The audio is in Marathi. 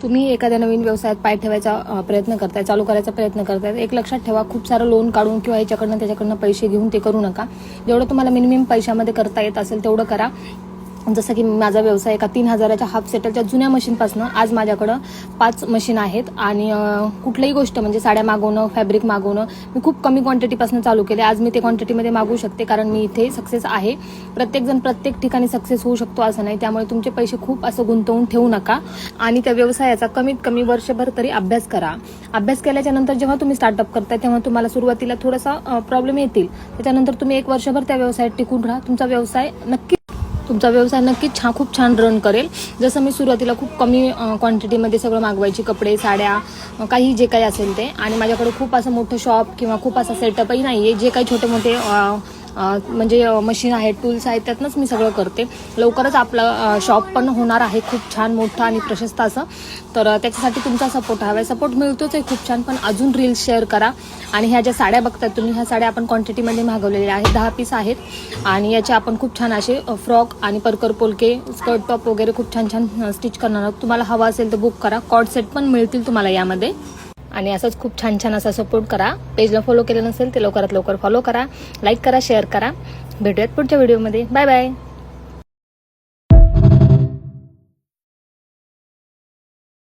तुम्ही एखाद्या नवीन व्यवसायात पाय ठेवायचा प्रयत्न करताय, चालू करायचा प्रयत्न करताय, एक लक्षात ठेवा, खूप सारं लोन काढून किंवा ह्याच्याकडनं त्याच्याकडनं पैसे घेऊन ते करू नका. जेवढं तुम्हाला मिनिमम पैशामध्ये करता येत असेल तेवढं करा. जसं की माझा व्यवसाय एका 3,000च्या हाफ सेटलच्या जुन्या मशीनपासून आज माझ्याकडं 5 मशीन आहेत आणि कुठलीही गोष्ट म्हणजे साड्या मागवणं, फॅब्रिक मागवणं मी खूप कमी क्वांटिटीपासून चालू केले. आज मी ते क्वांटिटीमध्ये मागवू शकते कारण मी इथे सक्सेस आहे. प्रत्येकजण प्रत्येक ठिकाणी सक्सेस होऊ शकतो असं नाही. त्यामुळे तुमचे पैसे खूप असं गुंतवून ठेवू नका आणि त्या व्यवसायाचा कमीत कमी वर्षभर तरी अभ्यास करा. अभ्यास केल्याच्या नंतर जेव्हा तुम्ही स्टार्टअप करताय तेव्हा तुम्हाला सुरुवातीला थोडासा प्रॉब्लेम येतील. त्याच्यानंतर तुम्ही 1 वर्षभर त्या व्यवसायात टिकून राहा. तुमचा व्यवसाय नक्कीच खूप छान रन करेल. जसं मी सुरुवातीला खूप कमी क्वांटिटीमध्ये सगळं मागवायची, कपडे, साड्या, काही जे काही असेल ते. आणि माझ्याकडे खूप असं मोठं शॉप किंवा खूप असा सेटअपही नाही आहे. जे काही छोटे मोठे म्हणजे मशीन आहेत, टूल्स आहेत, त्यातनंच मी सगळं करते. लवकरच आपलं शॉप पण होणार आहे खूप छान मोठं आणि प्रशस्त असं. तर त्याच्यासाठी तुमचा सपोर्ट हवा आहे. सपोर्ट मिळतोच आहे खूप छान, पण अजून रील्स शेअर करा. आणि ह्या ज्या साड्या बघतात तुम्ही, ह्या साड्या आपण क्वांटिटीमध्ये मागवलेल्या आहेत, 10 पीस आहेत आणि याचे आपण खूप छान असे फ्रॉक आणि परकर पोलके, स्कर्ट टॉप वगैरे खूप छान छान स्टिच करणार आहोत. तुम्हाला हवा असेल तर बुक करा. कॉर्ड सेट पण मिळतील तुम्हाला यामध्ये. आणि असंच खूप छान छान असा सपोर्ट करा. पेजला फॉलो केलं नसेल ते लवकरात लवकर फॉलो करा, लाईक करा, शेअर करा. भेटूयात पुढच्या व्हिडिओमध्ये. Bye bye.